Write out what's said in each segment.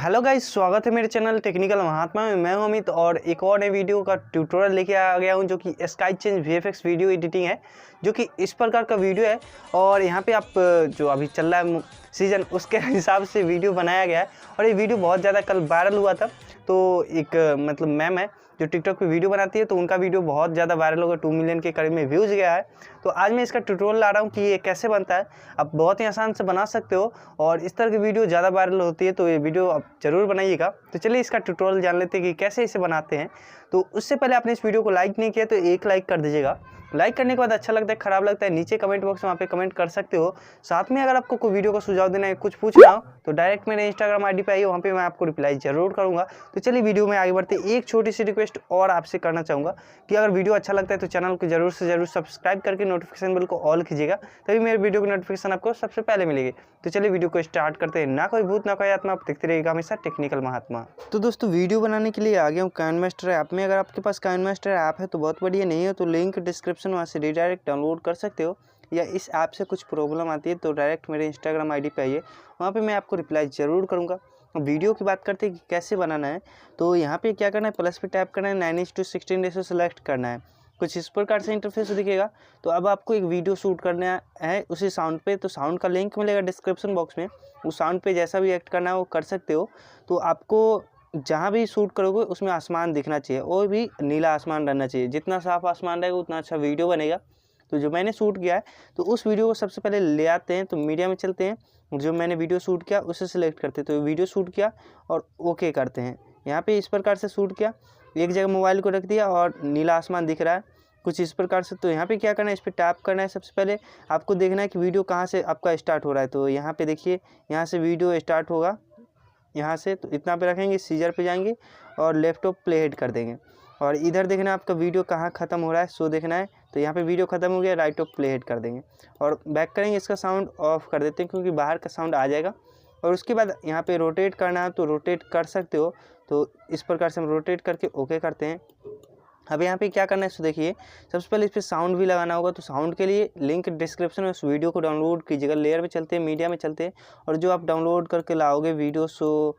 Hello guys, स्वागत है मेरे चैनल टेक्निकल महात्मा में। मैं हूं अमित और एक और नए वीडियो का ट्यूटोरियल लेके आ गया हूं जो कि sky change VFX video editing है, जो कि इस प्रकार का वीडियो है। और यहां पे आप जो अभी चल रहा है सीज़न, उसके हिसाब से वीडियो बनाया गया है। और ये वीडियो बहुत ज़्यादा कल वायरल हुआ था। तो एक मतलब मैम है जो टिकटॉक पे वीडियो बनाती है, तो उनका वीडियो बहुत ज़्यादा वायरल होगा, 2 मिलियन के करीब में व्यूज़ गया है। तो आज मैं इसका ट्यूटोरियल ला रहा हूँ कि ये कैसे बनता है। आप बहुत ही आसान से बना सकते हो और इस तरह की वीडियो ज़्यादा वायरल होती है, तो ये वीडियो आप ज़रूर बनाइएगा। तो चलिए इसका ट्यूटोरियल जान लेते हैं कि कैसे इसे बनाते हैं। तो उससे पहले आपने इस वीडियो को लाइक नहीं किया तो एक लाइक कर दीजिएगा। लाइक करने के बाद अच्छा लगता है, ख़राब लगता है, नीचे कमेंट बॉक्स में वहाँ पे कमेंट कर सकते हो। साथ में अगर आपको कोई वीडियो का सुझाव देना है, कुछ पूछना हो, तो डायरेक्ट मेरे इंस्टाग्राम ID पे आइए, वहाँ पे मैं आपको रिप्लाई ज़रूर करूँगा। तो चलिए वीडियो में आगे बढ़ते। एक छोटी सी रिक्वेस्ट और आपसे करना चाहूँगा कि अगर वीडियो अच्छा लगता है तो चैनल को ज़रूर से ज़रूर सब्सक्राइब करके नोटिफिकेशन बेल को ऑल कीजिएगा, तभी मेरे वीडियो की नोटिफिकेशन आपको सबसे पहले मिलेगी। तो चलिए वीडियो को स्टार्ट करते हैं। ना कोई भूत ना कोई आत्मा, आप देखते रहिएगा हमेशा टेक्निकल महात्मा। तो दोस्तों, वीडियो बनाने के लिए आ गया हूँ काइनमास्टर ऐप में। अगर आपके पास काइनमास्टर ऐप है तो बहुत बढ़िया, नहीं है तो लिंक डिस्क्रिप्शन वहाँ से रिडायरेक्ट डाउनलोड कर सकते हो। या इस ऐप से कुछ प्रॉब्लम आती है तो डायरेक्ट मेरे इंस्टाग्राम ID पे आइए, वहाँ पे मैं आपको रिप्लाई ज़रूर करूँगा। वीडियो की बात करते हैं कि कैसे बनाना है। तो यहाँ पे क्या करना है, प्लस पे टैप करना है, 9:16 रेशो सेलेक्ट करना है। कुछ इस प्रकार से इंटरफेस दिखेगा। तो अब आपको एक वीडियो शूट करना है उसी साउंड पे, तो साउंड का लिंक मिलेगा डिस्क्रिप्शन बॉक्स में। उस साउंड पे जैसा भी एक्ट करना है वो कर सकते हो। तो आपको जहाँ भी शूट करोगे उसमें आसमान दिखना चाहिए, और भी नीला आसमान रहना चाहिए। जितना साफ आसमान रहेगा उतना अच्छा वीडियो बनेगा। तो जो मैंने शूट किया है, तो उस वीडियो को सबसे पहले ले आते हैं, तो मीडिया में चलते हैं। जो मैंने वीडियो शूट किया उसे सिलेक्ट करते हैं, तो वीडियो शूट किया और ओके करते हैं। यहाँ पे इस प्रकार से शूट किया, एक जगह मोबाइल को रख दिया और नीला आसमान दिख रहा है कुछ इस प्रकार से। तो यहाँ पे क्या करना है, इस पर टैप करना है। सबसे पहले आपको देखना है कि वीडियो कहाँ से आपका स्टार्ट हो रहा है। तो यहाँ पे देखिए, यहाँ से वीडियो स्टार्ट होगा यहाँ से, तो इतना पे रखेंगे, सीजर पे जाएंगे और लैपटॉप प्ले हेड कर देंगे। और इधर देखना है आपका वीडियो कहाँ ख़त्म हो रहा है, सो देखना है। तो यहाँ पे वीडियो ख़त्म हो गया, राइट ऑफ प्ले हेड कर देंगे और बैक करेंगे। इसका साउंड ऑफ कर देते हैं क्योंकि बाहर का साउंड आ जाएगा। और उसके बाद यहाँ पे रोटेट करना है तो रोटेट कर सकते हो। तो इस प्रकार से हम रोटेट करके ओके करते हैं। अब यहाँ पे क्या करना है, सो देखिए, सबसे पहले इस पर साउंड भी लगाना होगा। तो साउंड के लिए लिंक डिस्क्रिप्शन में उस वीडियो को डाउनलोड कीजिएगा। लेयर में चलते हैं, मीडिया में चलते हैं, और जो आप डाउनलोड करके लाओगे वीडियो, सो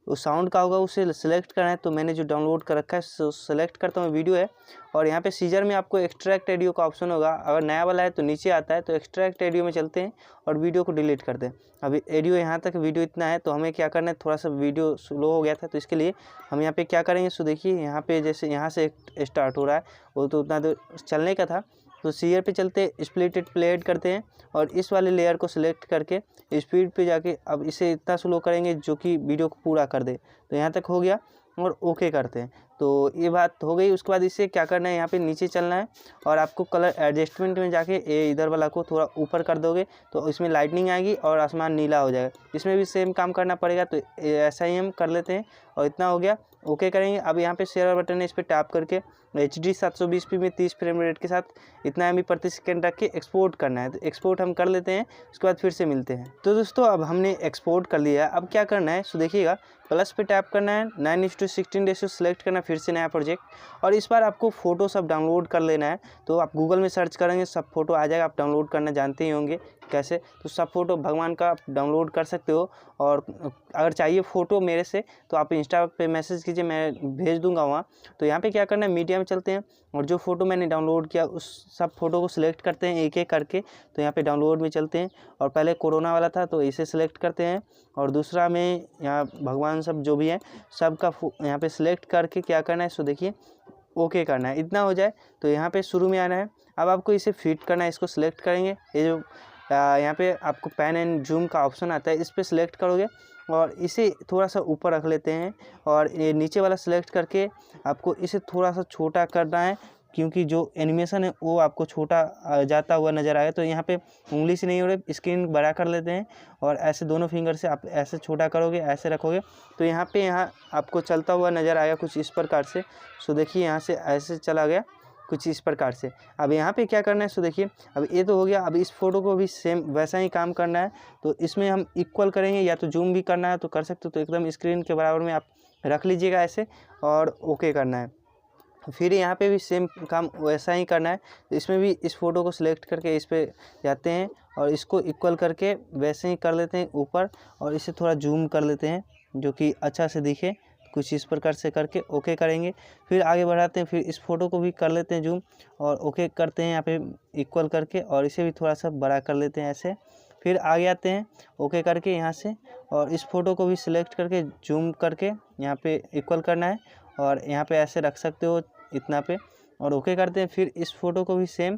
उस साउंड का होगा, उसे सेलेक्ट करना है। तो मैंने जो डाउनलोड कर रखा है सो सेलेक्ट करता हूँ, वीडियो है। और यहाँ पे सीजर में आपको एक्सट्रैक्ट ऑडियो का ऑप्शन होगा, अगर नया वाला है तो नीचे आता है। तो एक्सट्रैक्ट ऑडियो में चलते हैं और वीडियो को डिलीट करते हैं। अभी ऑडियो यहाँ तक वीडियो इतना है, तो हमें क्या करना है, थोड़ा सा वीडियो स्लो हो गया था, तो इसके लिए हम यहाँ पे क्या करेंगे, सो देखिए यहाँ पे जैसे यहाँ से स्टार्ट हो रहा है, वो तो उतना देर चलने का था। तो सीयर पे चलते, स्प्लिट इट प्ले करते हैं और इस वाले लेयर को सिलेक्ट करके स्पीड पे जाके अब इसे इतना स्लो करेंगे जो कि वीडियो को पूरा कर दे। तो यहाँ तक हो गया और ओके करते हैं। तो ये बात हो गई। उसके बाद इसे क्या करना है, यहाँ पे नीचे चलना है और आपको कलर एडजस्टमेंट में जाके ये इधर वाला को थोड़ा ऊपर कर दोगे तो इसमें लाइटनिंग आएगी और आसमान नीला हो जाएगा। इसमें भी सेम काम करना पड़ेगा। तो ऐसा ही हम कर लेते हैं और इतना हो गया, ओके करेंगे। अब यहाँ पे शेयर बटन है, इस पर टैप करके HD 720p में 30 फ्रेम रेट के साथ इतना MB/सेकंड रख के एक्सपोर्ट करना है। तो एक्सपोर्ट हम कर लेते हैं, उसके बाद फिर से मिलते हैं। तो दोस्तों, अब हमने एक्सपोर्ट कर लिया है। अब क्या करना है, सो देखिएगा, प्लस पे टैप करना है, 9:16 रेशो सेलेक्ट करना है, फिर से नया प्रोजेक्ट। और इस बार आपको फ़ोटो सब डाउनलोड कर लेना है। तो आप गूगल में सर्च करेंगे, सब फोटो आ जाएगा। आप डाउनलोड करना जानते ही होंगे कैसे। तो सब फोटो भगवान का आप डाउनलोड कर सकते हो। और अगर चाहिए फ़ोटो मेरे से तो आप इंस्टा पे मैसेज कीजिए, मैं भेज दूंगा वहाँ। तो यहाँ पे क्या करना है, मीडिया में चलते हैं और जो फ़ोटो मैंने डाउनलोड किया उस सब फ़ोटो को सिलेक्ट करते हैं एक एक करके। तो यहाँ पे डाउनलोड में चलते हैं और पहले कोरोना वाला था तो इसे सिलेक्ट करते हैं, और दूसरा में यहाँ भगवान सब जो भी है सबका यहाँ पे सिलेक्ट करके क्या करना है, सो देखिए ओके करना है। इतना हो जाए तो यहाँ पे शुरू में आना है। अब आपको इसे फिट करना है, इसको सिलेक्ट करेंगे। ये जो यहाँ पे आपको पैन एंड जूम का ऑप्शन आता है, इस पर सिलेक्ट करोगे और इसे थोड़ा सा ऊपर रख लेते हैं। और ये नीचे वाला सिलेक्ट करके आपको इसे थोड़ा सा छोटा करना है, क्योंकि जो एनिमेशन है वो आपको छोटा जाता हुआ नज़र आए। तो यहाँ पे उंगली से नहीं हो रही, स्क्रीन बड़ा कर लेते हैं और ऐसे दोनों फिंगर से आप ऐसे छोटा करोगे, ऐसे रखोगे तो यहाँ आपको चलता हुआ नज़र आएगा कुछ इस प्रकार से। सो देखिए, यहाँ से ऐसे चला गया कुछ इस प्रकार से। अब यहाँ पे क्या करना है, सो देखिए, अब ये तो हो गया। अब इस फोटो को भी सेम वैसा ही काम करना है। तो इसमें हम इक्वल करेंगे, या तो जूम भी करना है तो कर सकते हो। तो एकदम स्क्रीन के बराबर में आप रख लीजिएगा ऐसे और ओके करना है। फिर यहाँ पे भी सेम काम वैसा ही करना है। इसमें भी इस फ़ोटो को सिलेक्ट करके इस पर जाते हैं और इसको इक्वल करके वैसे ही कर लेते हैं ऊपर, और इसे थोड़ा जूम कर लेते हैं जो कि अच्छा से दिखे। कुछ इस प्रकार से करके ओके करेंगे। फिर आगे बढ़ाते हैं, फिर इस फ़ोटो को भी कर लेते हैं जूम और ओके करते हैं यहाँ पे इक्वल करके, और इसे भी थोड़ा सा बड़ा कर लेते हैं ऐसे। फिर आगे आते हैं ओके करके यहाँ से, और इस फ़ोटो को भी सिलेक्ट करके जूम करके यहाँ पे इक्वल करना है, और यहाँ पे ऐसे रख सकते हो इतना पे, और ओके करते हैं। फिर इस फ़ोटो को भी सेम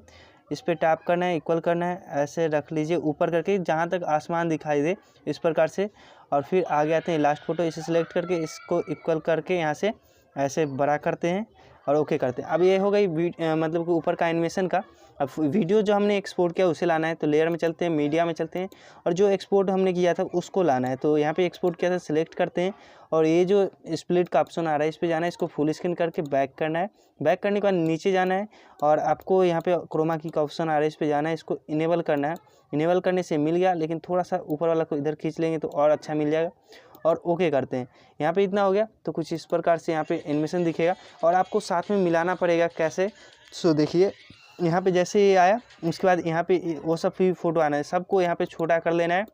इस पे टैप करना है, इक्वल करना है, ऐसे रख लीजिए ऊपर करके जहाँ तक आसमान दिखाई दे इस प्रकार से। और फिर आगे आते हैं लास्ट फ़ोटो, इसे सिलेक्ट करके इसको इक्वल करके यहाँ से ऐसे बड़ा करते हैं और ओके करते हैं। अब ये हो गई मतलब कि ऊपर का एनिमेशन का। अब वीडियो जो हमने एक्सपोर्ट किया उसे लाना है, तो लेयर में चलते हैं, मीडिया में चलते हैं, और जो एक्सपोर्ट हमने किया था उसको लाना है। तो यहाँ पे एक्सपोर्ट किया था, सिलेक्ट करते हैं, और ये जो स्प्लिट का ऑप्शन आ रहा है इस पर जाना है, इसको फुल स्क्रीन करके बैक करना है। बैक करने के बाद नीचे जाना है, और आपको यहाँ पे क्रोमा की का ऑप्शन आ रहा है, इस पर जाना है, इसको इनेबल करना है। इनेबल करने से मिल गया, लेकिन थोड़ा सा ऊपर वाला को इधर खींच लेंगे तो और अच्छा मिल जाएगा, और ओके करते हैं। यहाँ पे इतना हो गया, तो कुछ इस प्रकार से यहाँ पे एनिमेशन दिखेगा, और आपको साथ में मिलाना पड़ेगा कैसे। सो देखिए यहाँ पे जैसे ये आया, उसके बाद यहाँ पे वो सब भी फ़ोटो आना है, सबको यहाँ पे छोटा कर लेना है,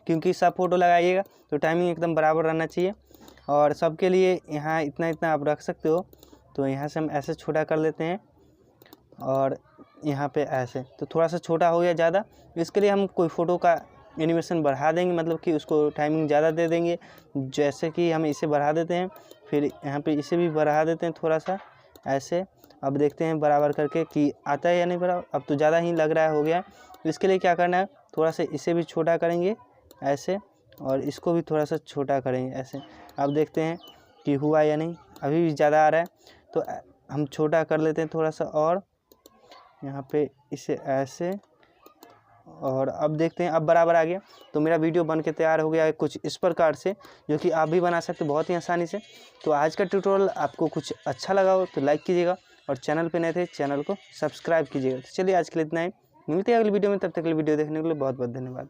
क्योंकि सब फ़ोटो लगाइएगा तो टाइमिंग एकदम बराबर रहना चाहिए। और सबके लिए यहाँ इतना इतना आप रख सकते हो, तो यहाँ से हम ऐसे छोटा कर लेते हैं, और यहाँ पे ऐसे, तो थोड़ा सा छोटा हो गया ज़्यादा। इसके लिए हम कोई फ़ोटो का एनिमेशन बढ़ा देंगे, मतलब कि उसको टाइमिंग ज़्यादा दे देंगे। जैसे कि हम इसे बढ़ा देते हैं, फिर यहाँ पे इसे भी बढ़ा देते हैं थोड़ा सा ऐसे। अब देखते हैं बराबर करके कि आता है या नहीं बराबर। अब तो ज़्यादा ही लग रहा है, हो गया। इसके लिए क्या करना है, थोड़ा सा इसे भी छोटा करेंगे ऐसे, और इसको भी थोड़ा सा छोटा करेंगे ऐसे। अब देखते हैं कि हुआ या नहीं, अभी भी ज़्यादा आ रहा है, तो हम छोटा कर लेते हैं थोड़ा सा, और यहाँ पे इसे ऐसे, और अब देखते हैं अब बराबर आ गया। तो मेरा वीडियो बन के तैयार हो गया है कुछ इस प्रकार से, जो कि आप भी बना सकते हो बहुत ही आसानी से। तो आज का ट्यूटोरियल आपको कुछ अच्छा लगा हो तो लाइक कीजिएगा, और चैनल पे नए थे चैनल को सब्सक्राइब कीजिएगा। तो चलिए आज के लिए इतना ही, मिलते हैं अगली वीडियो में, तब तक के लिए वीडियो देखने के लिए बहुत बहुत धन्यवाद।